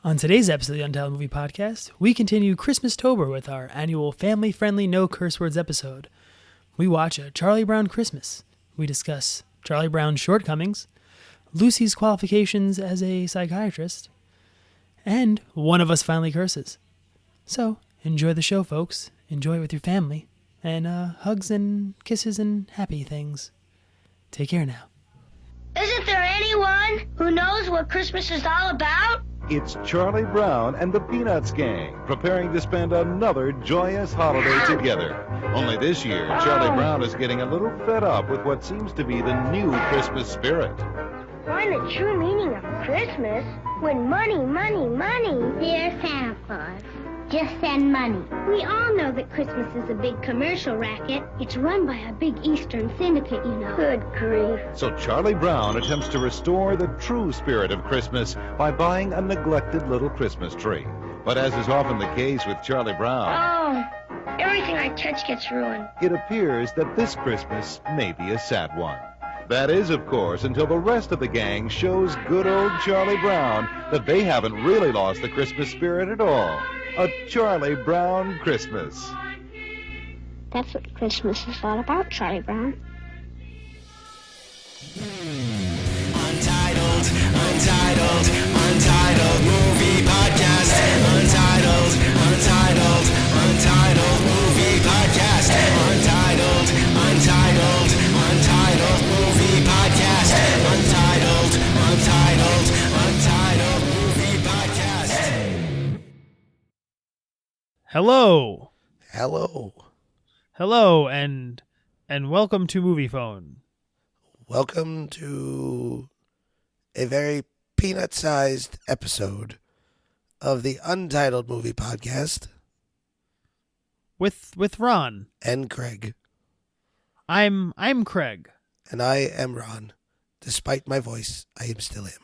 On today's episode of the Untitled Movie Podcast, we continue Christmas-tober with our annual family-friendly no curse words episode. We watch A Charlie Brown Christmas. We discuss Charlie Brown's shortcomings, Lucy's qualifications as a psychiatrist, and one of us finally curses. So, enjoy the show, folks. Enjoy it with your family. And hugs and kisses and happy things. Take care now. Isn't there anyone who knows what Christmas is all about? It's Charlie Brown and the Peanuts Gang, preparing to spend another joyous holiday together. Only this year, Charlie Brown is getting a little fed up with what seems to be the new Christmas spirit. Find the true meaning of Christmas when money. Dear Santa Claus, just send money. We all know that Christmas is a big commercial racket. It's run by a big Eastern syndicate, you know. Good grief. So Charlie Brown attempts to restore the true spirit of Christmas by buying a neglected little Christmas tree. But as is often the case with Charlie Brown, Everything I touch gets ruined. it appears that this Christmas may be a sad one. That is, of course, until the rest of the gang shows good old Charlie Brown that they haven't really lost the Christmas spirit at all. A Charlie Brown Christmas. That's what Christmas is all about, Charlie Brown. Untitled movie podcast. Untitled movie podcast. Untitled movie podcast. Untitled movie podcast. Hello, and welcome to Movie Phone. Welcome to a very peanut-sized episode of the Untitled Movie Podcast. With Ron. And Craig. I'm Craig. And I am Ron. Despite my voice, I am still him.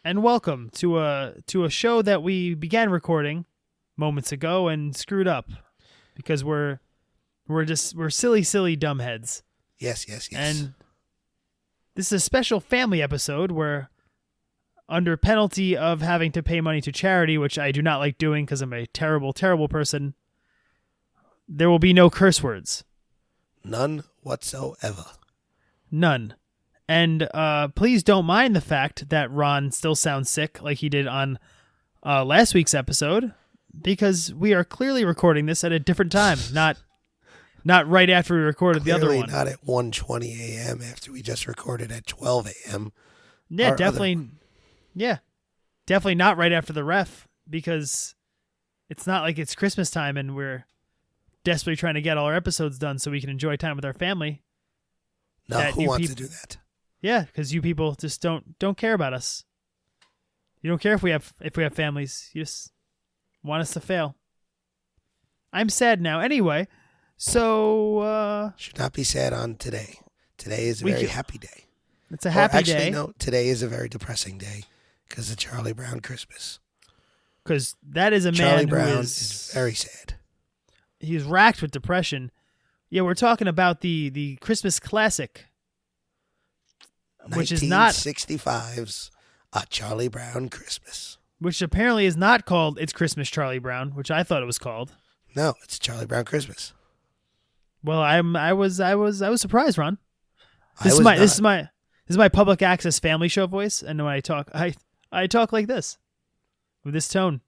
And welcome to a show that we began recording moments ago and screwed up because we're silly dumbheads. Yes. And this is a special family episode where, under penalty of having to pay money to charity, which I do not like doing because I'm a terrible, terrible person, there will be no curse words. None whatsoever. None. And please don't mind the fact that Ron still sounds sick like he did on last week's episode, because we are clearly recording this at a different time, not right after we recorded the other one. Not at 1:20 a.m. after we just recorded at 12 a.m. Yeah, definitely. Yeah, definitely not right after the ref, because it's not like it's Christmas time and we're desperately trying to get all our episodes done so we can enjoy time with our family. No, who wants to do that? Yeah, because you people just don't care about us. You don't care if we have families. You just want us to fail. I'm sad now. Anyway, so should not be sad on today. Today is a very happy day. It's a happy day. Actually, no, today is a very depressing day because of Charlie Brown Christmas. Because that is a man Charlie Brown who is very sad. He's racked with depression. Yeah, we're talking about the Christmas classic, which is not 1965's A Charlie Brown Christmas. Which apparently is not called It's Christmas, Charlie Brown, which I thought it was called. No, it's Charlie Brown Christmas. Well, I was surprised, Ron. This is my public access family show voice, and when I talk, I talk like this, with this tone,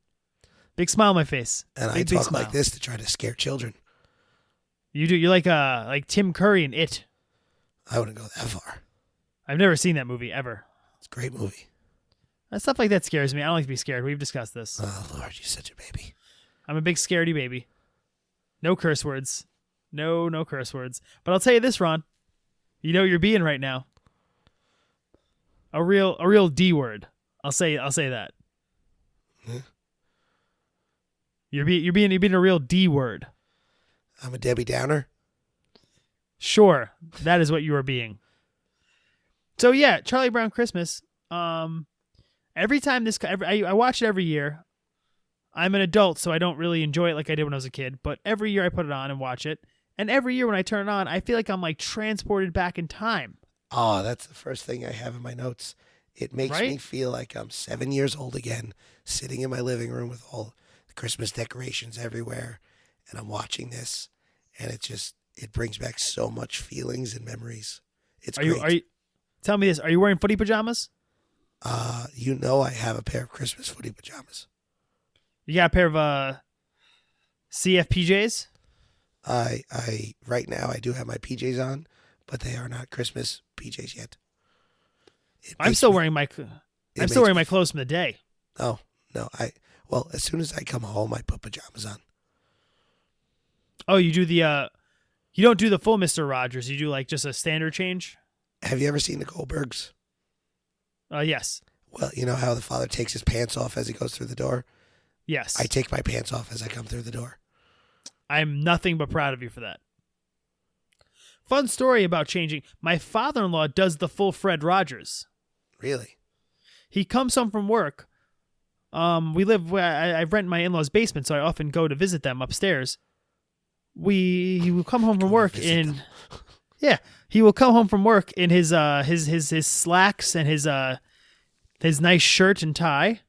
big smile on my face, and big, I talk smile. like this to try to scare children. You do. You're like Tim Curry in It. I wouldn't go that far. I've never seen that movie ever. It's a great movie. Stuff like that scares me. I don't like to be scared. We've discussed this. Oh Lord, you're such a baby. I'm a big scaredy baby. No curse words. No curse words. But I'll tell you this, Ron. You know you're being right now. A real D word. I'll say that. Hmm? You're being a real D word. I'm a Debbie Downer. Sure, that is what you are being. So yeah, Charlie Brown Christmas. Every time I watch it every year. I'm an adult, so I don't really enjoy it like I did when I was a kid. But every year I put it on and watch it, and every year when I turn it on, I feel like I'm like transported back in time. Oh, that's the first thing I have in my notes It makes Right? me feel like I'm 7 years old again, sitting in my living room with all the Christmas decorations everywhere, and I'm watching this, and it brings back so much feelings and memories. It's great. Are you? Tell me this: are you wearing footy pajamas? I have a pair of Christmas footy pajamas. You got a pair of CFPJs? I right now I do have my PJs on, but they are not Christmas PJs yet. I'm still wearing my clothes from the day. Oh, no. As soon as I come home, I put pajamas on. Oh, you do the you don't do the full Mr. Rogers. You do like just a standard change? Have you ever seen the Goldbergs? Yes. Well, you know how the father takes his pants off as he goes through the door? Yes. I take my pants off as I come through the door. I'm nothing but proud of you for that. Fun story about changing. My father-in-law does the full Fred Rogers. Really? He comes home from work. We live where I rent my in-laws' basement, so I often go to visit them upstairs. He will come home from work in he will come home from work in his slacks and his nice shirt and tie,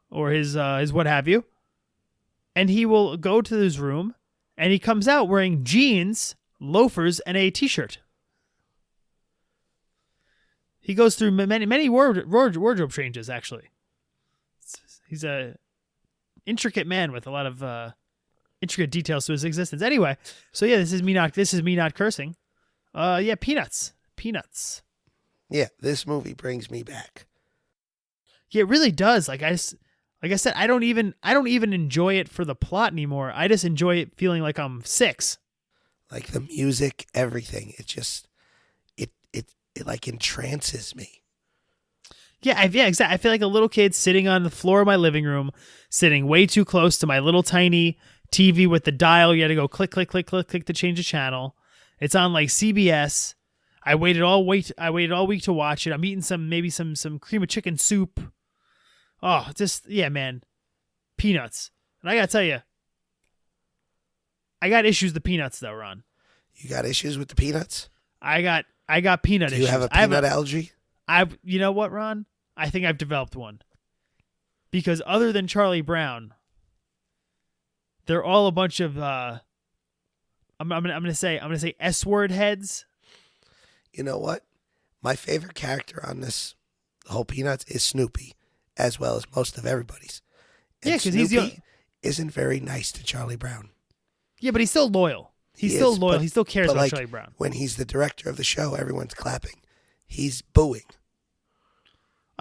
or his what have you, and he will go to his room, and he comes out wearing jeans, loafers, and a t-shirt. He goes through many wardrobe changes. Actually, he's a intricate man with a lot of intricate details to his existence. Anyway, so yeah, this is me not cursing. Peanuts. Yeah, this movie brings me back. Yeah, it really does. Like I said, I don't even enjoy it for the plot anymore. I just enjoy it feeling like I'm 6. Like the music, everything. It just it like entrances me. Yeah, exactly. I feel like a little kid sitting on the floor of my living room, sitting way too close to my little tiny TV with the dial. You had to go click, click, click, click, click to change the channel. It's on like CBS. I waited all week to watch it. I'm eating some cream of chicken soup. Oh, man. Peanuts. And I gotta tell you, I got issues with the peanuts though, Ron. You got issues with the peanuts? I got peanut issues. Do you have a peanut allergy? You know what, Ron? I think I've developed one. Because other than Charlie Brown, they're all a bunch of I'm gonna say S-word heads. You know what? My favorite character on this whole Peanuts is Snoopy, as well as most of everybody's. And yeah, because Snoopy isn't very nice to Charlie Brown. Yeah, but he's still loyal. He's still loyal. He still cares about Charlie Brown. When he's the director of the show, everyone's clapping. He's booing.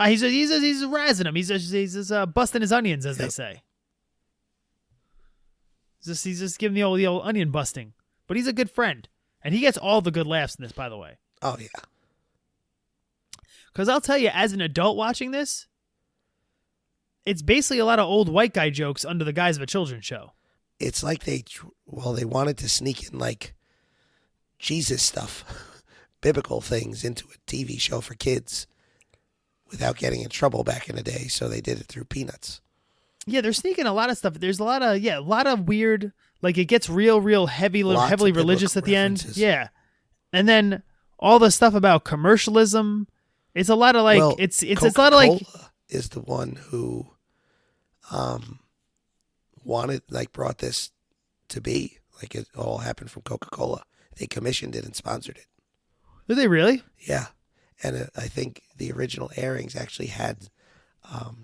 He's razzing him. He's just busting his onions, as they say. He's just giving the old onion busting. But he's a good friend, and he gets all the good laughs in this, by the way. Oh yeah. Because I'll tell you, as an adult watching this, it's basically a lot of old white guy jokes under the guise of a children's show. It's like they wanted to sneak in like Jesus stuff, biblical things into a TV show for kids without getting in trouble back in the day, so they did it through Peanuts. Yeah, they're sneaking a lot of stuff. There's a lot of weird, like it gets real heavily religious at the end. Yeah. And then all the stuff about commercialism. It's a lot of like it's a lot of like is the one who brought this to be. Like it all happened from Coca-Cola. They commissioned it and sponsored it. Did they really? Yeah. And I think the original airings actually had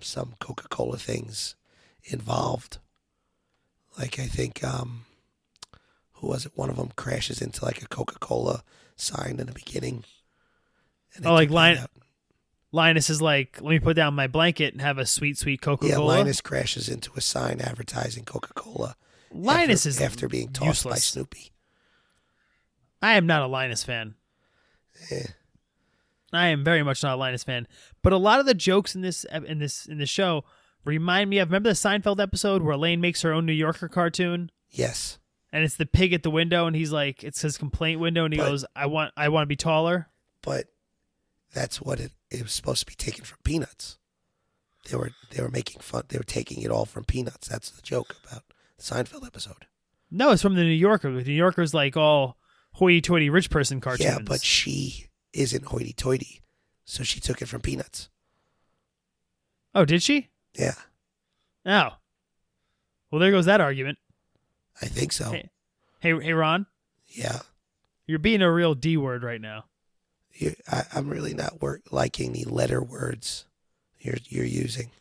some Coca-Cola things involved. Like I think, who was it? One of them crashes into like a Coca-Cola sign in the beginning. Oh, like Linus is like, let me put down my blanket and have a sweet, sweet Coca-Cola. Yeah, Linus crashes into a sign advertising Coca-Cola. Linus is after being tossed by Snoopy. I am not a Linus fan. Yeah. I am very much not a Linus fan. But a lot of the jokes in this show remind me of, remember the Seinfeld episode where Elaine makes her own New Yorker cartoon? Yes. And it's the pig at the window, and he's like, it's his complaint window, and he goes, I want to be taller. But that's what it was supposed to be taken from Peanuts. They were making fun. They were taking it all from Peanuts. That's the joke about the Seinfeld episode. No, it's from the New Yorker. The New Yorker's like all hoity-toity rich person cartoons. Yeah, but she isn't hoity-toity, so she took it from Peanuts. Oh, did she? Yeah, Oh. Well, there goes that argument. I think so. Hey, Ron. Yeah. You're being a real D word right now. I'm really not liking the letter words you're using.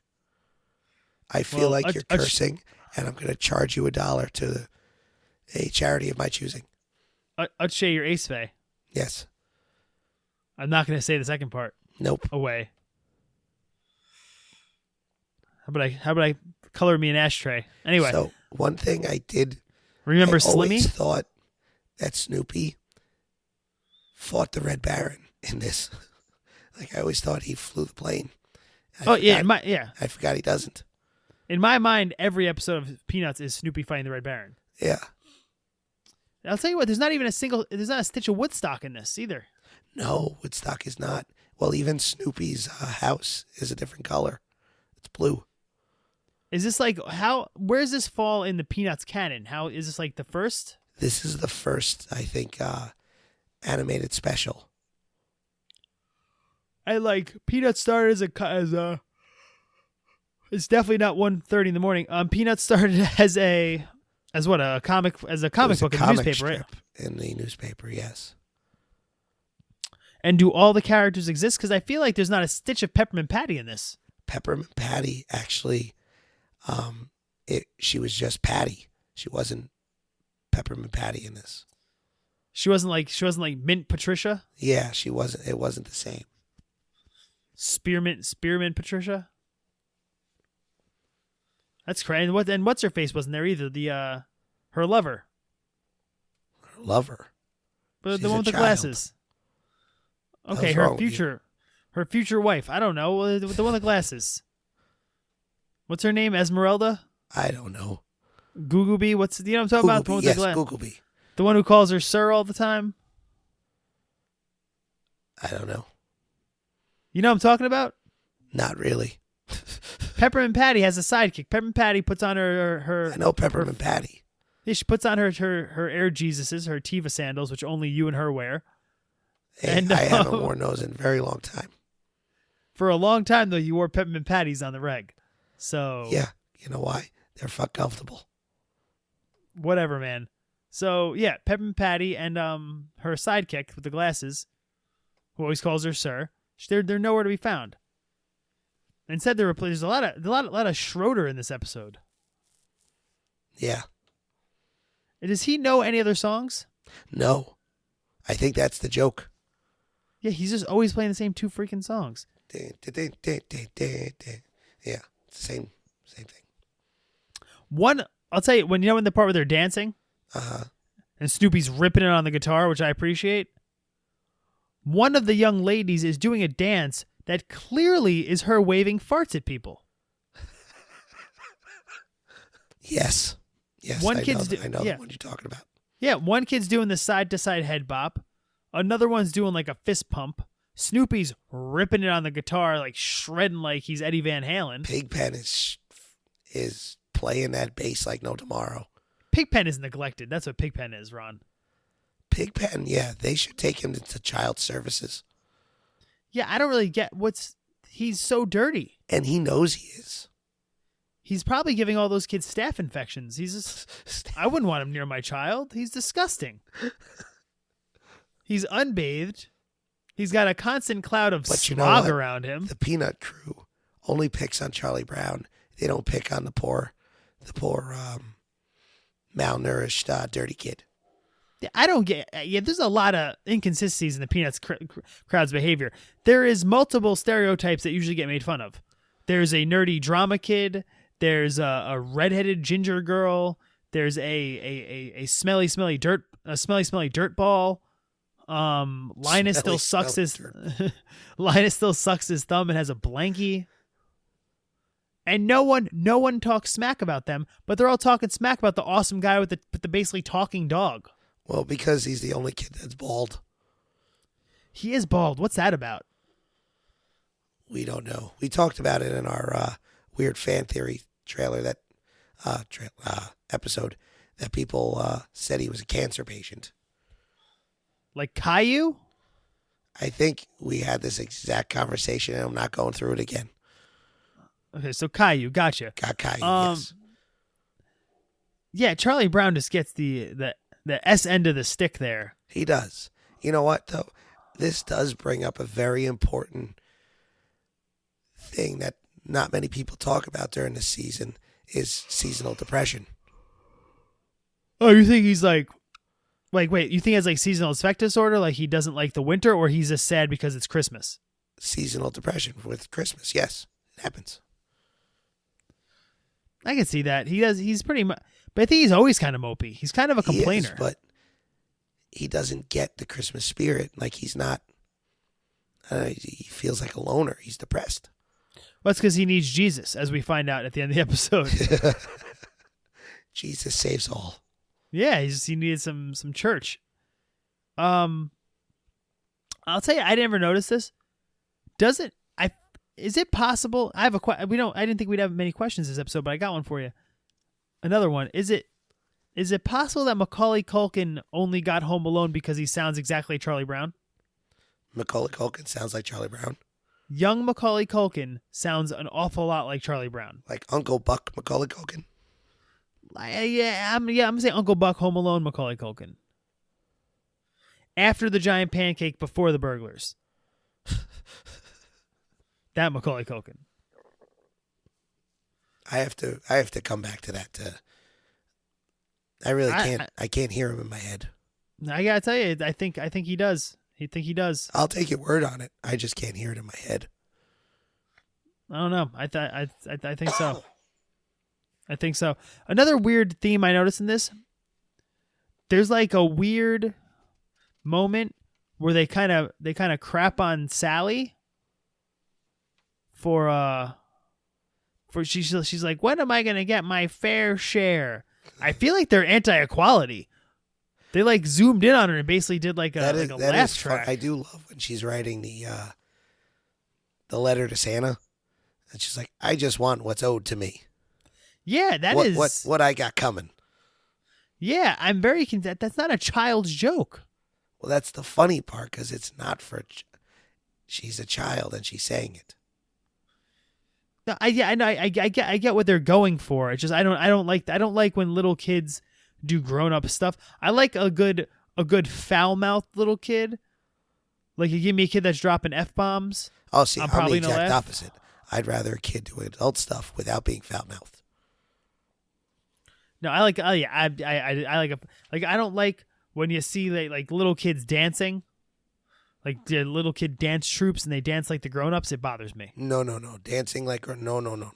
I feel like you're cursing, and I'm going to charge you $1 to a charity of my choosing. Utshay your ace fay. Yes. I'm not going to say the second part. Nope. Away. How about I color me an ashtray? Anyway. So one thing I did. Remember I Slimmy? always thought that Snoopy fought the Red Baron in this. Like I always thought he flew the plane. I forgot he doesn't. In my mind, every episode of Peanuts is Snoopy fighting the Red Baron. Yeah. I'll tell you what, there's not a stitch of Woodstock in this either. No, Woodstock is not. Well, even Snoopy's house is a different color. It's blue. Is this like where does this fall in the Peanuts canon? How is this like the first? This is the first, I think, animated special. I like Peanuts started as a it's definitely not 1:30 in the morning. Peanuts started as a comic book in the newspaper, right? In the newspaper, yes. And do all the characters exist? Because I feel like there's not a stitch of Peppermint Patty in this. Peppermint Patty actually, she was just Patty. She wasn't Peppermint Patty in this. She wasn't like Mint Patricia. Yeah, she wasn't. It wasn't the same. Spearmint Patricia. That's crazy. And what's her face wasn't there either. The her lover. Her lover. But She's the one with the glasses. Okay, her future wife. I don't know. The one with the glasses. What's her name? Esmeralda? I don't know. Googleby? What's what I'm talking about? The one with yes, the Googleby. The one who calls her sir all the time? I don't know. You know what I'm talking about? Not really. Peppermint Patty has a sidekick. Peppermint Patty puts on her I know Peppermint Patty. Yeah, she puts on her Air Jesuses, her Tiva sandals, which only you and her wear. Hey, And I haven't worn those in a very long time. For a long time, though, you wore Peppermint Patties on the reg. So Yeah, you know why? They're fuck comfortable. Whatever, man. So yeah, Peppermint Patty and her sidekick with the glasses, who always calls her sir, they're nowhere to be found. Instead, there's a lot of Schroeder in this episode. Yeah. Does he know any other songs? No. I think that's the joke. Yeah, he's just always playing the same two freaking songs. Yeah, it's the same thing. I'll tell you, when in the part where they're dancing, and Snoopy's ripping it on the guitar, which I appreciate, one of the young ladies is doing a dance that clearly is her waving farts at people. Yes. I know the one you're talking about. Yeah, one kid's doing the side-to-side head bop. Another one's doing like a fist pump. Snoopy's ripping it on the guitar, like shredding like he's Eddie Van Halen. Pigpen is playing that bass like no tomorrow. Pigpen is neglected. That's what Pigpen is, Ron. Pigpen, yeah, they should take him to child services. Yeah, I don't really get he's so dirty. And he knows he is. He's probably giving all those kids staph infections. I wouldn't want him near my child. He's disgusting. He's unbathed. He's got a constant cloud of smog around him. The Peanut crew only picks on Charlie Brown. They don't pick on the poor malnourished, dirty kid. I don't get. Yeah, there's a lot of inconsistencies in the Peanuts crowd's behavior. There is multiple stereotypes that usually get made fun of. There's a nerdy drama kid. There's a redheaded ginger girl. There's a smelly dirt ball. Linus still sucks his thumb and has a blankie. And no one talks smack about them, but they're all talking smack about the awesome guy with the basically talking dog. Well, because he's the only kid that's bald. He is bald. What's that about? We don't know. We talked about it in our weird fan theory trailer episode that people said he was a cancer patient. Like Caillou? I think we had this exact conversation, and I'm not going through it again. Okay, so Caillou, gotcha. Got Caillou, yes. Yeah, Charlie Brown just gets the S end of the stick there. He does. You know what, though? This does bring up a very important thing that not many people talk about during this season is seasonal depression. Oh, you think he's like, wait, you think he has like seasonal affective disorder? Like he doesn't like the winter, or he's just sad because it's Christmas? Seasonal depression with Christmas, yes. It happens. I can see that. He does. He's pretty much, but I think he's always kind of mopey. He's kind of a complainer. He is, but he doesn't get the Christmas spirit. Like he's not, he feels like a loner. He's depressed. Well, that's because he needs Jesus, as we find out at the end of the episode. Jesus saves all. Yeah, he needed some church. I'll tell you, I never noticed this. Is it possible? I have a I didn't think we'd have many questions this episode, but I got one for you. Another one. Is it possible that Macaulay Culkin only got Home Alone because he sounds exactly like Charlie Brown? Macaulay Culkin sounds like Charlie Brown. Young Macaulay Culkin sounds an awful lot like Charlie Brown. Like Uncle Buck Macaulay Culkin. I'm gonna say Uncle Buck, Home Alone, Macaulay Culkin. After the giant pancake, before the burglars. That Macaulay Culkin. I have to come back to that. I really can't. I can't hear him in my head. I gotta tell you, I think he does. He does. I'll take your word on it. I just can't hear it in my head. I don't know. I think so. I think so. Another weird theme I noticed in this. There's like a weird moment where they kind of crap on Sally. She's like, when am I gonna get my fair share? I feel like they're anti-equality. They like zoomed in on her and basically did like a laugh track. I do love when she's writing the letter to Santa, and she's like, I just want what's owed to me. Yeah, what I got coming. Yeah, I'm very content. That's not a child's joke. Well, that's the funny part because it's not for. She's a child and she's saying it. No, I get what they're going for. It's just I don't like when little kids do grown up stuff. I like a good foul mouthed little kid. Like you give me a kid that's dropping F-bombs. Oh, see, I'm probably the gonna exact laugh. opposite. I'd rather a kid do adult stuff without being foul mouthed. No, I like. Oh yeah, I don't like when you see like little kids dancing. Like the little kid dance troops and they dance like the grown-ups, it bothers me. No. Dancing like no.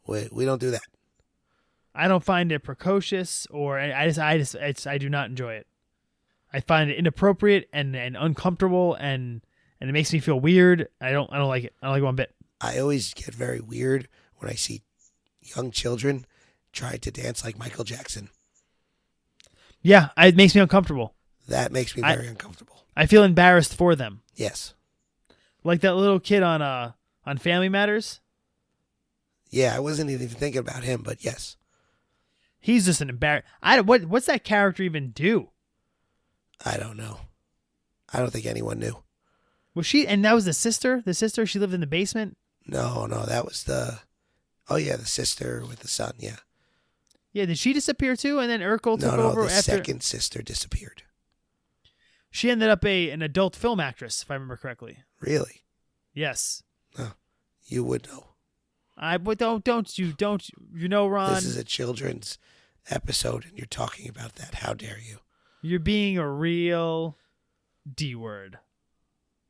We don't do that. I don't find it precocious, or I do not enjoy it. I find it inappropriate and uncomfortable, and it makes me feel weird. I don't like it. I don't like it one bit. I always get very weird when I see young children try to dance like Michael Jackson. Yeah, it makes me uncomfortable. That makes me very uncomfortable. I feel embarrassed for them. Yes. Like that little kid on Family Matters. Yeah, I wasn't even thinking about him, but yes. He's just an embarrass. What's that character even do? I don't know. I don't think anyone knew. Was she? And that was the sister. The sister. She lived in the basement. No, that was the. Oh yeah, the sister with the son. Yeah. Yeah. Did she disappear too? And then Urkel took over the after. Second sister disappeared. She ended up an adult film actress, if I remember correctly. Really? Yes. Oh, you would know. Don't you know, Ron? This is a children's episode, and you're talking about that. How dare you? You're being a real D-word.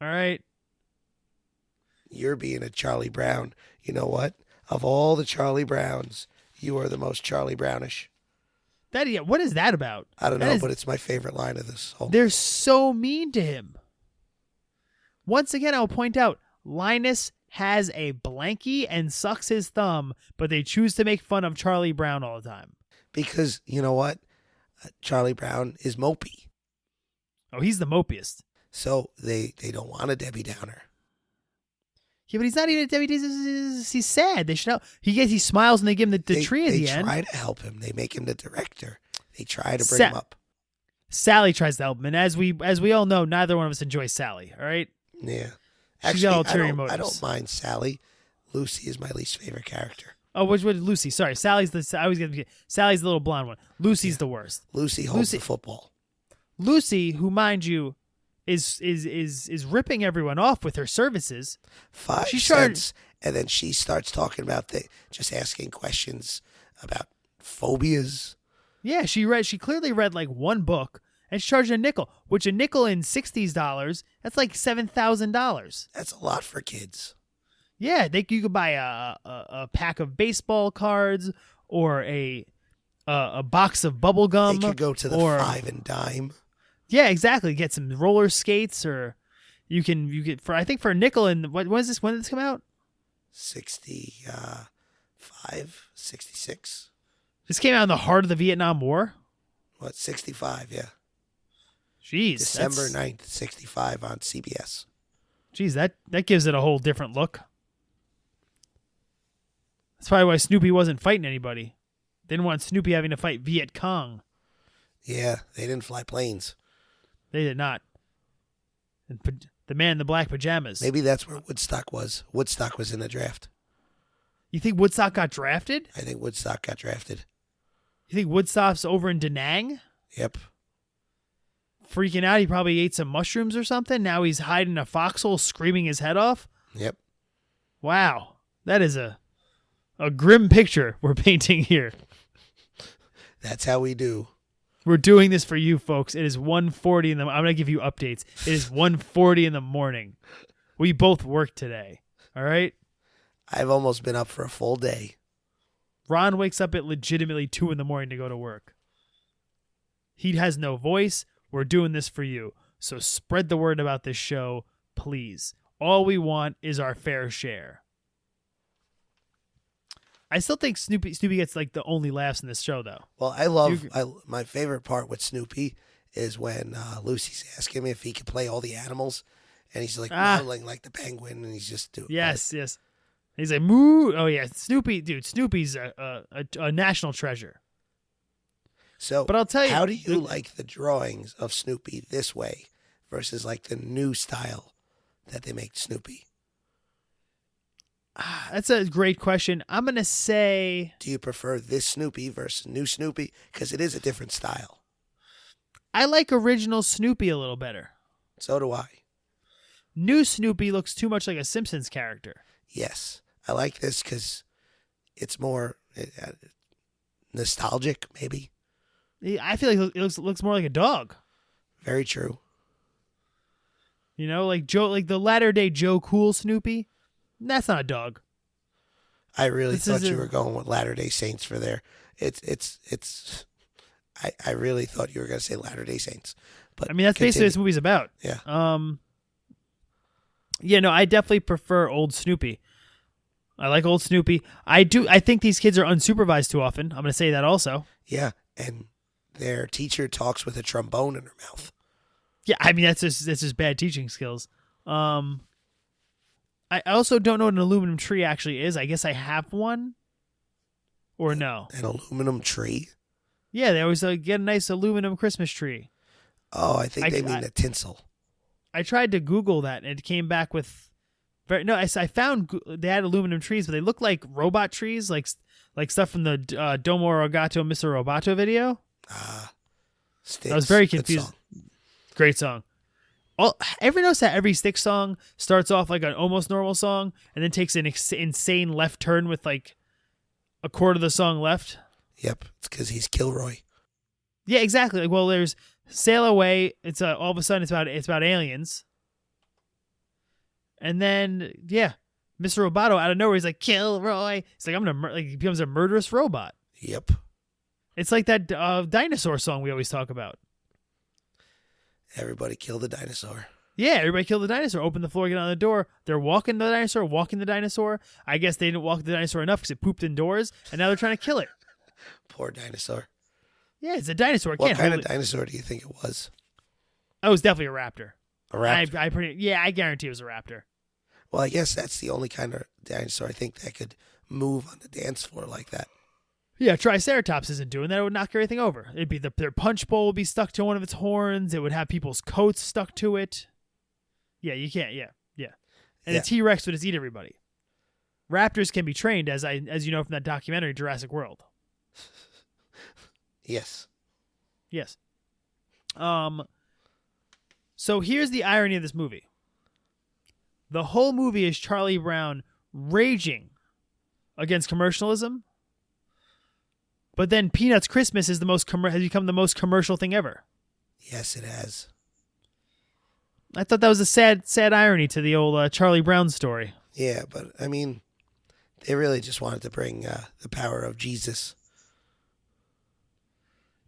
All right? You're being a Charlie Brown. You know what? Of all the Charlie Browns, you are the most Charlie Brownish. What is that about? I don't know, but it's my favorite line of this whole. They're so mean to him. Once again, I'll point out, Linus has a blankie and sucks his thumb, but they choose to make fun of Charlie Brown all the time. Because, you know what? Charlie Brown is mopey. Oh, he's the mopiest. So they don't want a Debbie Downer. Yeah, but he's not even a Debbie. He's sad. They should help. He smiles and they give him the tree at the end. They try to help him. They make him the director. They try to bring him up. Sally tries to help him, and as we all know, neither one of us enjoys Sally. All right. Yeah. She's got ulterior motives. I don't mind Sally. Lucy is my least favorite character. Oh, which was Lucy? Sorry, Sally's Sally's the little blonde one. Lucy's the worst. Lucy holds the football. Lucy, who mind you, is ripping everyone off with her services. 5 She cents, and then she starts talking about just asking questions about phobias. Yeah, she clearly read like one book and she charged a nickel, which a nickel in '60s dollars, that's like $7,000. That's a lot for kids. Yeah, you could buy a pack of baseball cards or a box of bubble gum. They could go to the 5 and dime. Yeah, exactly. Get some roller skates, or you can for I think for a nickel. And when did this come out? 65, 66. This came out in the heart of the Vietnam War. What, 65? Yeah. Jeez, December 9th, 65 on CBS. Jeez, that gives it a whole different look. That's probably why Snoopy wasn't fighting anybody. They didn't want Snoopy having to fight Viet Cong. Yeah, they didn't fly planes. They did not. And the man in the black pajamas. Maybe that's where Woodstock was. Woodstock was in the draft. You think Woodstock got drafted? I think Woodstock got drafted. You think Woodstock's over in Da Nang? Yep. Freaking out. He probably ate some mushrooms or something. Now he's hiding in a foxhole screaming his head off. Yep. Wow. That is a grim picture we're painting here. That's how we do. We're doing this for you folks. It is 1:40 in the I'm going to give you updates. It is 1:40 in the morning. We both work today. All right? I've almost been up for a full day. Ron wakes up at legitimately 2 in the morning to go to work. He has no voice. We're doing this for you. So spread the word about this show, please. All we want is our fair share. I still think Snoopy gets like the only laughs in this show, though. Well, my favorite part with Snoopy is when Lucy's asking him if he can play all the animals, and he's like howling like the penguin, and he's just doing yes. He's like moo. Oh yeah, Snoopy, dude. Snoopy's a national treasure. So, but I'll tell you, how do you like the drawings of Snoopy this way versus like the new style that they make Snoopy? That's a great question. I'm going to say... Do you prefer this Snoopy versus new Snoopy? Because it is a different style. I like original Snoopy a little better. So do I. New Snoopy looks too much like a Simpsons character. Yes. I like this because it's more nostalgic, maybe. I feel like it looks more like a dog. Very true. You know, like the latter-day Joe Cool Snoopy. That's not a dog. I really thought you were going with Latter-day Saints for there. I really thought you were going to say Latter-day Saints. But I mean, that's basically what this movie's about. Yeah. Yeah, no, I definitely prefer old Snoopy. I like old Snoopy. I think these kids are unsupervised too often. I'm going to say that also. Yeah, and their teacher talks with a trombone in her mouth. Yeah, I mean, that's just bad teaching skills. I also don't know what an aluminum tree actually is. I guess I have one. Or no. An aluminum tree? Yeah, they always get a nice aluminum Christmas tree. Oh, I think they mean a tinsel. I tried to Google that, and it came back with... I found they had aluminum trees, but they look like robot trees, like stuff from the Domo Arigato Mr. Roboto video. Sticks. I was very confused. Great song. Ever notice that every Styx song starts off like an almost normal song and then takes an insane left turn with like a quarter of the song left? Yep, it's because he's Kilroy. Yeah, exactly. Like, well, there's Sail Away. It's all of a sudden it's about aliens, and then yeah, Mr. Roboto out of nowhere he's like Kilroy. It's like he becomes a murderous robot. Yep. It's like that dinosaur song we always talk about. Everybody killed the dinosaur. Yeah, everybody killed the dinosaur. Open the floor, get on the door. They're walking the dinosaur. I guess they didn't walk the dinosaur enough because it pooped indoors, and now they're trying to kill it. Poor dinosaur. Yeah, it's a dinosaur. What kind of dinosaur do you think it was? Oh, it was definitely a raptor. A raptor? I guarantee it was a raptor. Well, I guess that's the only kind of dinosaur I think that could move on the dance floor like that. Yeah, Triceratops isn't doing that. It would knock everything over. It'd be their punch bowl would be stuck to one of its horns. It would have people's coats stuck to it. Yeah, you can't. Yeah. And the T-Rex would just eat everybody. raptors can be trained, as you know from that documentary Jurassic World. Yes. Yes. So here's the irony of this movie. The whole movie is Charlie Brown raging against commercialism, but then Peanuts Christmas is has become the most commercial thing ever. Yes, it has. I thought that was a sad irony to the old Charlie Brown story. Yeah, but I mean, they really just wanted to bring the power of Jesus.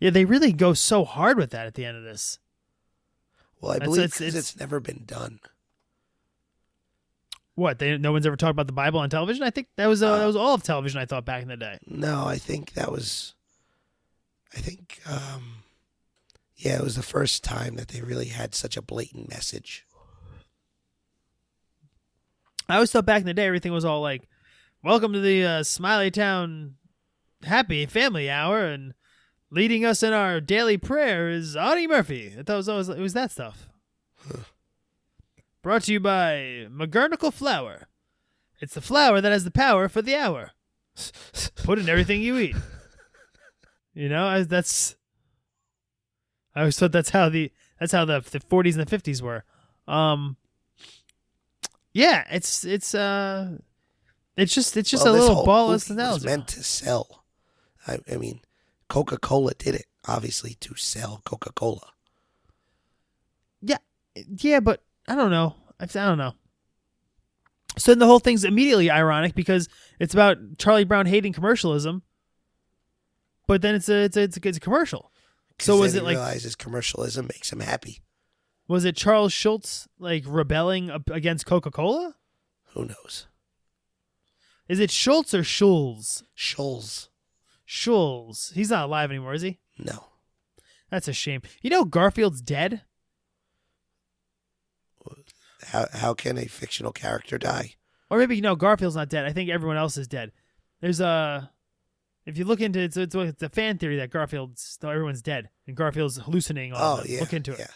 Yeah, they really go so hard with that at the end of this. Well, I believe it's never been done. What? No one's ever talked about the Bible on television? I think that was all of television, I thought, back in the day. No, I think that was... yeah, it was the first time that they really had such a blatant message. I always thought back in the day everything was all like, welcome to the Smiley Town Happy Family Hour, and leading us in our daily prayer is Audie Murphy. I thought it was that stuff. Huh. Brought to you by McGurnicle Flour. It's the flour that has the power for the hour. Put in everything you eat. You know, I always thought that's how the 40s and the 50s were. Yeah, it's just a little ballless analogy. It's meant to sell. I mean, Coca-Cola did it, obviously, to sell Coca-Cola. Yeah, but I don't know. I don't know. So then the whole thing's immediately ironic because it's about Charlie Brown hating commercialism, but then it's a commercial. So was it like realizes commercialism makes him happy? Was it Charles Schultz like rebelling against Coca-Cola? Who knows? Is it Schultz or Schulz? Schulz. Schulz. He's not alive anymore, is he? No. That's a shame. You know Garfield's dead? How can a fictional character die? Or maybe Garfield's not dead. I think everyone else is dead. There's if you look into it, it's a fan theory that everyone's dead and Garfield's hallucinating all of them. Yeah. Look into it. Yeah.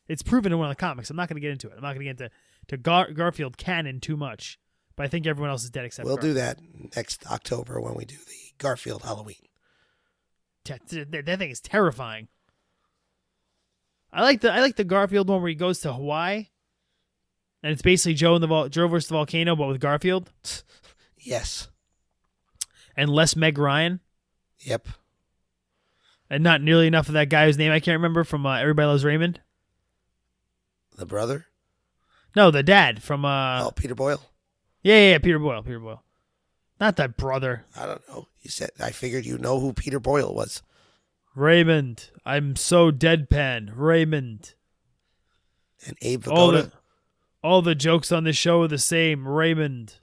It's proven in one of the comics. I'm not going to get into it. I'm not going to get into Garfield canon too much. But I think everyone else is dead except We'll Garfield. do that next October when we do the Garfield Halloween. That thing is terrifying. I like the Garfield one where he goes to Hawaii, and it's basically Joe versus the volcano, but with Garfield. Yes. And less Meg Ryan. Yep. And not nearly enough of that guy whose name I can't remember from Everybody Loves Raymond. The brother? No, the dad from Peter Boyle. Yeah, Peter Boyle. Not that brother. I don't know. I figured you know who Peter Boyle was. Raymond. I'm so deadpan. Raymond. And Abe Vigoda. All the jokes on this show are the same. Raymond.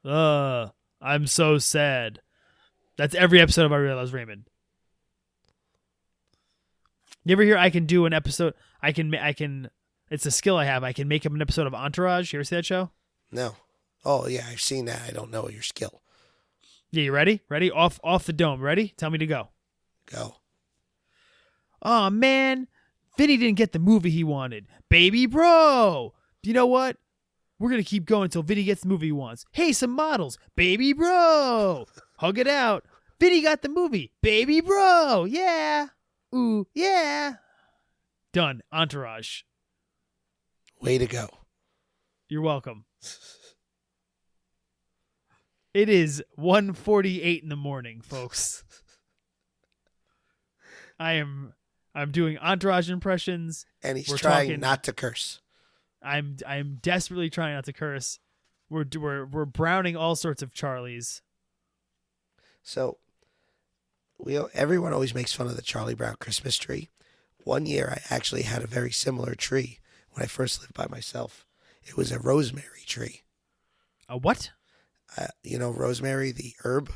I'm so sad. That's every episode of I Realize Raymond. You ever hear I can do an episode? I can. It's a skill I have. I can make up an episode of Entourage. You ever see that show? No. Oh yeah, I've seen that. I don't know your skill. Yeah, you ready? Ready? Off the dome. Ready? Tell me to go. Go. Oh man, Vinny didn't get the movie he wanted. Baby bro. You know what? We're gonna keep going until Vinny gets the movie he wants. Hey, some models. Baby bro. Hug it out. Vinny got the movie. Baby bro. Yeah. Ooh, yeah. Done. Entourage. Way to go. You're welcome. It is 1:48 in the morning, folks. I'm doing Entourage impressions. And he's trying not to curse. I'm desperately trying not to curse. We're browning all sorts of Charlies. So, everyone always makes fun of the Charlie Brown Christmas tree. One year, I actually had a very similar tree when I first lived by myself. It was a rosemary tree. A what? Rosemary, the herb.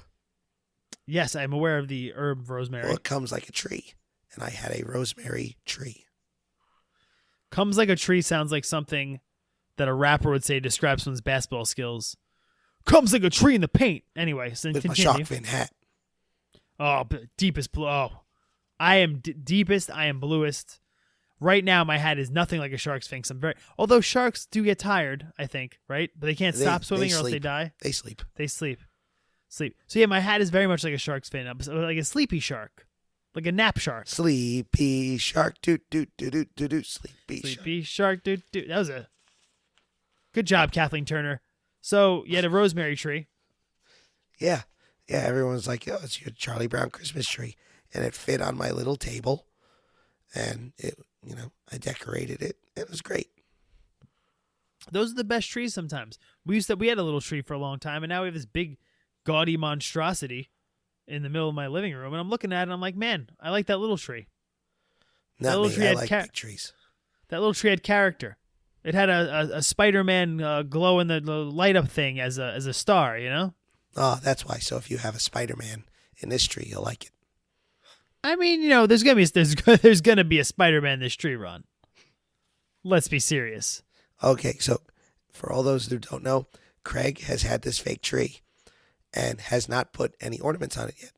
Yes, I'm aware of the herb rosemary. Well, it comes like a tree, and I had a rosemary tree. Comes like a tree sounds like something that a rapper would say describes someone's basketball skills. Comes like a tree in the paint. Anyway, so with continue. my shark fin hat. Oh, deepest blue. Oh, I am deepest. I am bluest. right now my hat is nothing like a shark sphinx. Although sharks do get tired, I think, right? But they can't stop swimming or else they die. They sleep. They sleep. So yeah, my hat is very much like a shark's fin, like a sleepy shark, like a nap shark. Sleepy shark, do do do do do do. Sleepy shark, do do. That was a good job, Kathleen Turner. So you had a rosemary tree. Yeah. Everyone's like, "Oh, it's your Charlie Brown Christmas tree," and it fit on my little table, and I decorated it. It was great. Those are the best trees. Sometimes we had a little tree for a long time, and now we have this big, gaudy monstrosity in the middle of my living room, and I'm looking at it, and I'm like, man, I like that little tree. Not me. Tree I had like big trees. That little tree had character. It had a Spider-Man glow in the light up thing as a star, you know? Oh, that's why. So if you have a Spider-Man in this tree, you'll like it. I mean, there's gonna be a Spider-Man in this tree, Ron. Let's be serious. Okay, so for all those who don't know, Craig has had this fake tree and has not put any ornaments on it yet.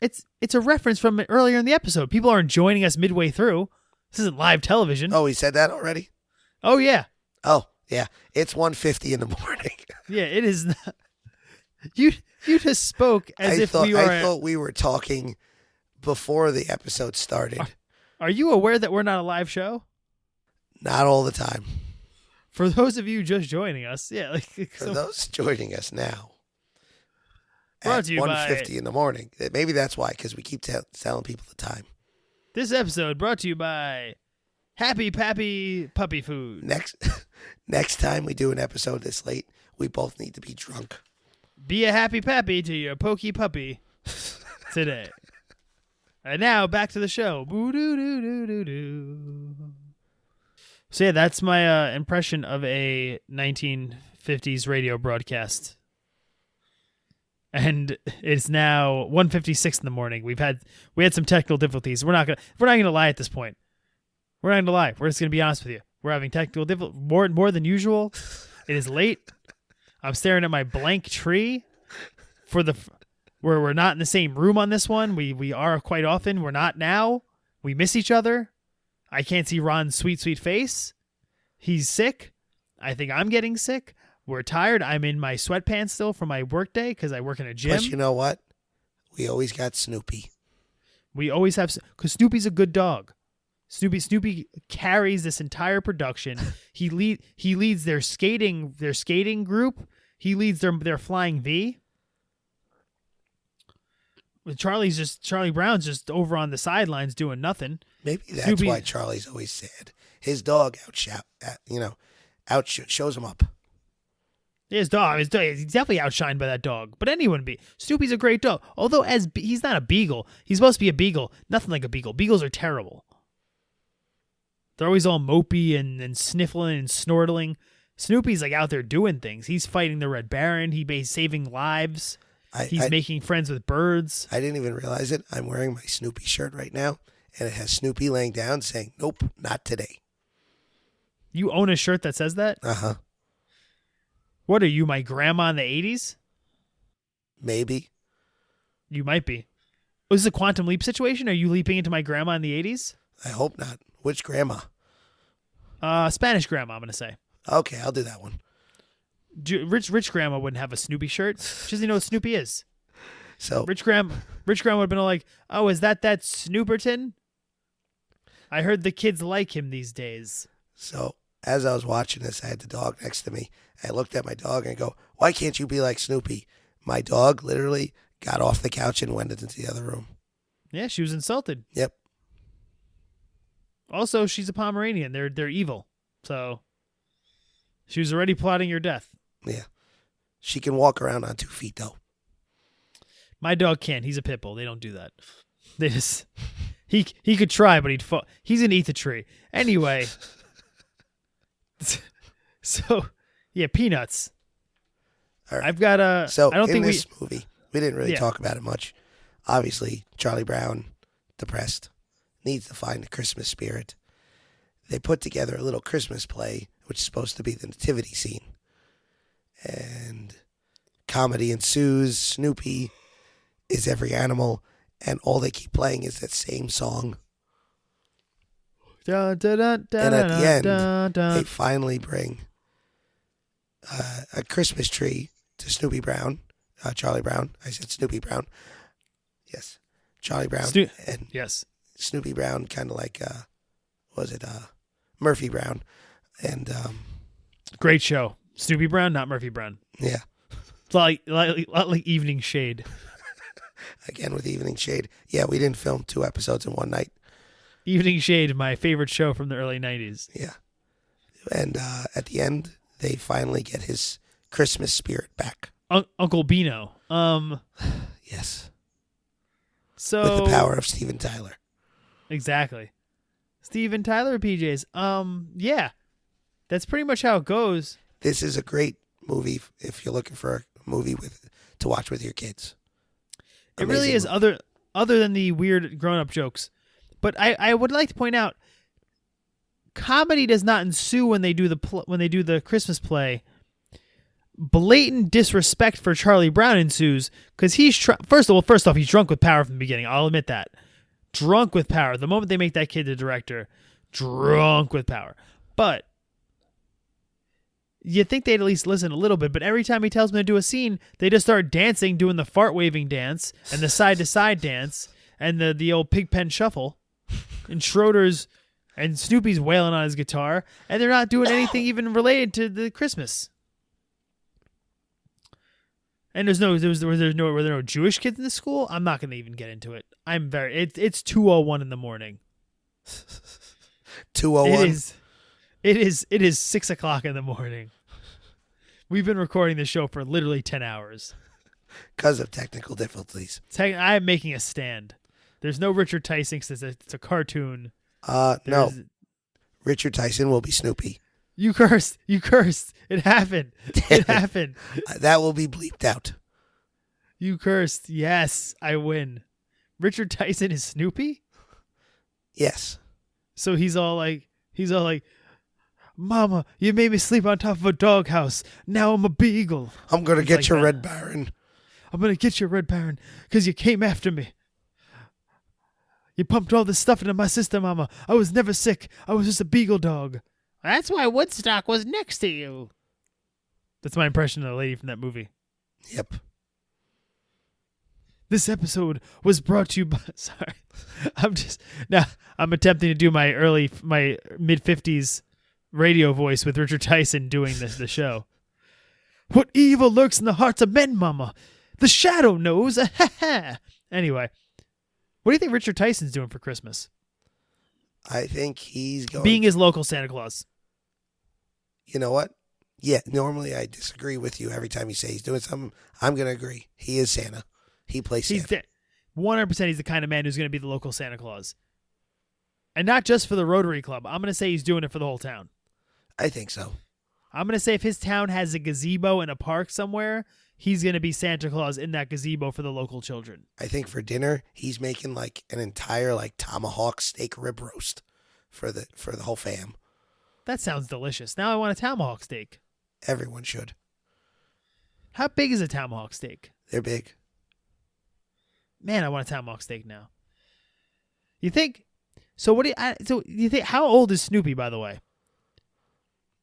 It's a reference from earlier in the episode. People aren't joining us midway through. This isn't live television. Oh, he said that already? Oh, yeah. Oh, yeah. It's 1:50 in the morning. Yeah, it is not. You just spoke as if we were. I thought we were talking before the episode started. Are you aware that we're not a live show? Not all the time. For those of you just joining us, yeah. For those joining us now, at 1:50 in the morning. Maybe that's why, because we keep telling people the time. This episode brought to you by Happy Pappy Puppy Food. Next time we do an episode this late, we both need to be drunk. Be a happy pappy to your pokey puppy today. And now back to the show. So yeah, that's my impression of a 1950s radio broadcast. And it's now 1:56 in the morning. We had some technical difficulties. We're not gonna lie at this point. We're not gonna lie. We're just gonna be honest with you. We're having technical difficulties more than usual. It is late. I'm staring at my blank tree where we're not in the same room on this one. We are quite often. We're not now. We miss each other. I can't see Ron's sweet, sweet face. He's sick. I think I'm getting sick. We're tired. I'm in my sweatpants still from my work day because I work in a gym. But you know what? We always got Snoopy. We always have, because Snoopy's a good dog. Snoopy carries this entire production. He leads their skating group. He leads their flying V. Charlie Brown's just over on the sidelines doing nothing. Maybe that's why Charlie's always sad. His dog shows him up. His dog, he's definitely outshined by that dog. But anyone would be. Snoopy's a great dog. Although he's not a beagle. He's supposed to be a beagle. Nothing like a beagle. Beagles are terrible. They're always all mopey and sniffling and snortling. Snoopy's like out there doing things. He's fighting the Red Baron. He's saving lives. He's making friends with birds. I didn't even realize it. I'm wearing my Snoopy shirt right now, and it has Snoopy laying down saying, "Nope, not today." You own a shirt that says that? Uh-huh. What are you, my grandma in the 80s? Maybe. You might be. Was this a quantum leap situation? Are you leaping into my grandma in the 80s? I hope not. Which grandma? Spanish grandma, I'm going to say. Okay, I'll do that one. Rich grandma wouldn't have a Snoopy shirt. She doesn't know what Snoopy is. So Rich grandma would have been like, "Oh, is that Snooperton? I heard the kids like him these days." So as I was watching this, I had the dog next to me. I looked at my dog and I go, "Why can't you be like Snoopy?" My dog literally got off the couch and went into the other room. Yeah, she was insulted. Yep. Also, she's a Pomeranian. They're evil. So she was already plotting your death. Yeah. She can walk around on 2 feet, though. My dog can't. He's a pit bull. They don't do that. They just... He could try, but he'd fall. He's going to eat the tree. Anyway. So, yeah, peanuts. All right. I've got a... So, I don't think this movie, we didn't really talk about it much. Obviously, Charlie Brown, depressed, needs to find the Christmas spirit. They put together a little Christmas play, which is supposed to be the nativity scene. And comedy ensues. Snoopy is every animal, and all they keep playing is that same song Dun, dun, dun, dun, And at the end, dun, dun. they finally bring a Christmas tree to Snoopy Brown, Charlie Brown. I said Snoopy Brown. Yes, Charlie Brown and Yes. Snoopy Brown, kind of like Murphy Brown, and Great show. Snoopy Brown, not Murphy Brown. yeah, It's like Evening Shade. again with Evening Shade. Yeah, we didn't film 2 episodes in one night. Evening Shade, my favorite show from the early 90s. Yeah, and at the end, they finally get his Christmas spirit back. Uncle Beano. Yes, So with the power of Steven Tyler. Exactly. Steven Tyler PJs. Yeah. That's pretty much how it goes. This is a great movie if you're looking for a movie to watch with your kids. It really is, movie. other than the weird grown-up jokes. But I would like to point out, comedy does not ensue when they do the Christmas play. Blatant disrespect for Charlie Brown ensues because he's first off he's drunk with power from the beginning. I'll admit that. Drunk with power. The moment they make that kid the director, drunk with power. But you'd think they'd at least listen a little bit, but every time he tells them to do a scene, they just start dancing, doing the fart waving dance and the side to side dance and the old Pigpen shuffle. And Schroeder's and Snoopy's wailing on his guitar, and they're not doing anything even related to the Christmas. And were there no Jewish kids in the school? I'm not going to even get into it. It's 2:01 in the morning. 2:01. It is 6:00 in the morning. We've been recording this show for literally 10 hours. Because of technical difficulties. I am making a stand. There's no Richard Tyson because it's a cartoon. No. Richard Tyson will be Snoopy. You cursed. It happened. It happened. That will be bleeped out. You cursed. Yes, I win. Richard Tyson is Snoopy? Yes. So he's all like, Mama, you made me sleep on top of a doghouse. Now I'm a beagle. I'm going to get like your that. Red Baron. I'm going to get you, Red Baron, because you came after me. You pumped all this stuff into my system, Mama. I was never sick. I was just a beagle dog. That's why Woodstock was next to you. That's my impression of the lady from that movie. Yep. This episode was brought to you by... Sorry. I'm attempting to do my mid-50s radio voice with Richard Tyson doing the show. What evil lurks in the hearts of men, Mama? The shadow knows. Anyway, what do you think Richard Tyson's doing for Christmas? I think he's going... Being his local Santa Claus. You know what? Yeah, normally I disagree with you every time you say he's doing something. I'm going to agree. He is Santa. He plays Santa. 100% he's the kind of man who's going to be the local Santa Claus. And not just for the Rotary Club. I'm going to say he's doing it for the whole town. I think so. I'm going to say if his town has a gazebo in a park somewhere, he's going to be Santa Claus in that gazebo for the local children. I think for dinner, he's making like an entire like tomahawk steak rib roast for the whole fam. That sounds delicious. Now I want a tomahawk steak. Everyone should. How big is a tomahawk steak? They're big. Man, I want a tomahawk steak now. You think? So you think? How old is Snoopy, by the way?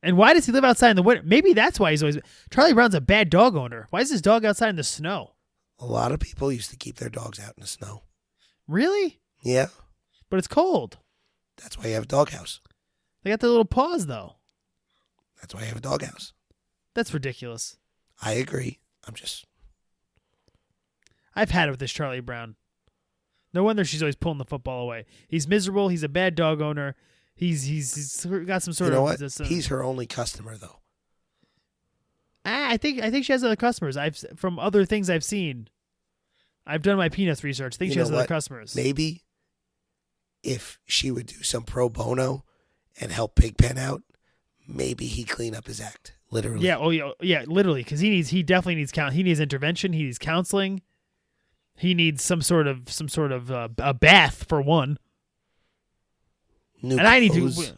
And why does he live outside in the winter? Maybe that's why he's always... Charlie Brown's a bad dog owner. Why is his dog outside in the snow? A lot of people used to keep their dogs out in the snow. Really? Yeah. But it's cold. That's why you have a doghouse. They got their little paws, though. That's why you have a doghouse. That's ridiculous. I agree. I've had it with this Charlie Brown. No wonder she's always pulling the football away. He's miserable. He's a bad dog owner. He's got some sort you know of... what? He's her only customer, though. I think she has other customers. From other things I've seen. I've done my Peanuts research. I think she has other customers. Maybe if she would do some pro bono and help Pigpen out, maybe he'd clean up his act. Literally. Yeah. Oh yeah. Literally, because he definitely needs He needs intervention. He needs counseling. He needs some sort of a bath for one. New and I need clothes. to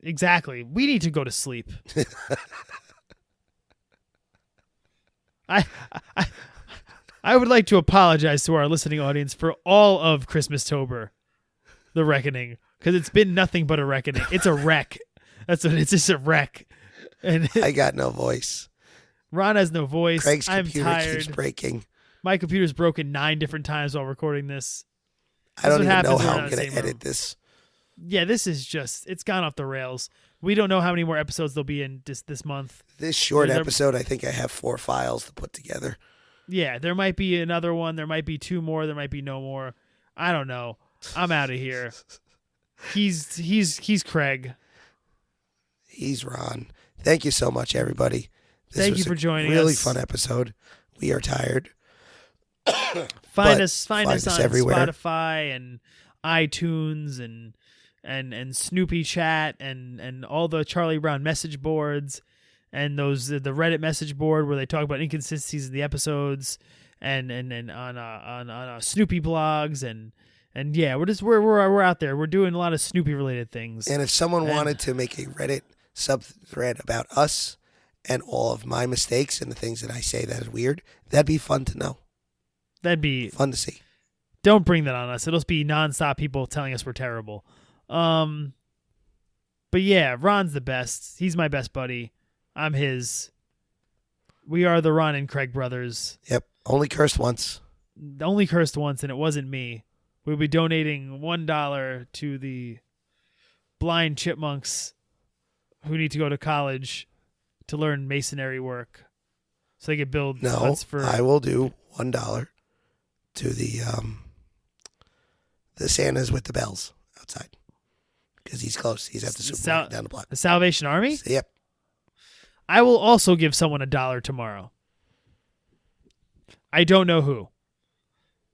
exactly. We need to go to sleep. I would like to apologize to our listening audience for all of Christmas-tober, The Reckoning, because it's been nothing but a reckoning. It's a wreck. That's what it's just a wreck. And I got no voice. Ron has no voice. Craig's I'm computer tired. keeps breaking. My computer's broken 9 different times while recording this. I don't That's what even know happens how when I'm we're not in the going to same room. edit this. Yeah, this is just, it's gone off the rails. We don't know how many more episodes there'll be in this month. This short There's a- episode, I think I have 4 files to put together. Yeah, there might be another one. There might be 2 more. There might be no more. I don't know. I'm out of here. He's Craig. He's Ron. Thank you so much, everybody. This Thank was you for joining a really us. fun episode. We are tired. Find us on everywhere. Spotify and iTunes and Snoopy chat and all the Charlie Brown message boards and those the Reddit message board where they talk about inconsistencies in the episodes and on Snoopy blogs and yeah, we're out there. We're doing a lot of Snoopy related things. And if someone wanted to make a Reddit subthread about us and all of my mistakes and the things that I say that is weird, that'd be fun to know. That'd be Fun to see. Don't bring that on us. It'll just be nonstop people telling us we're terrible. But yeah, Ron's the best. He's my best buddy. I'm his. We are the Ron and Craig brothers. Yep. Only cursed once. Only cursed once, and it wasn't me. We'll be donating $1 to the blind chipmunks who need to go to college to learn masonry work, so they can build No, huts for. I will do $1 to the Santas with the bells outside because he's close. He's at the supermarket down the block. The Salvation Army. Yep. I will also give someone $1 tomorrow. I don't know who.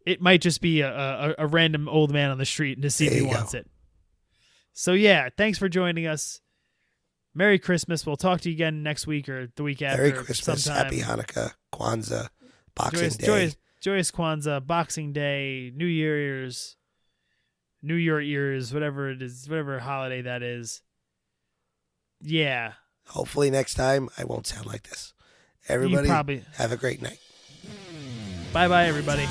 It might just be a random old man on the street to see if he wants it. So yeah, thanks for joining us. Merry Christmas. We'll talk to you again next week or the week after. Merry Christmas. Sometime. Happy Hanukkah. Kwanzaa. Boxing Day. Joyous Kwanzaa, Boxing Day, New Year's, whatever it is, whatever holiday that is. Yeah. Hopefully next time I won't sound like this. Everybody probably have a great night. Bye-bye, everybody.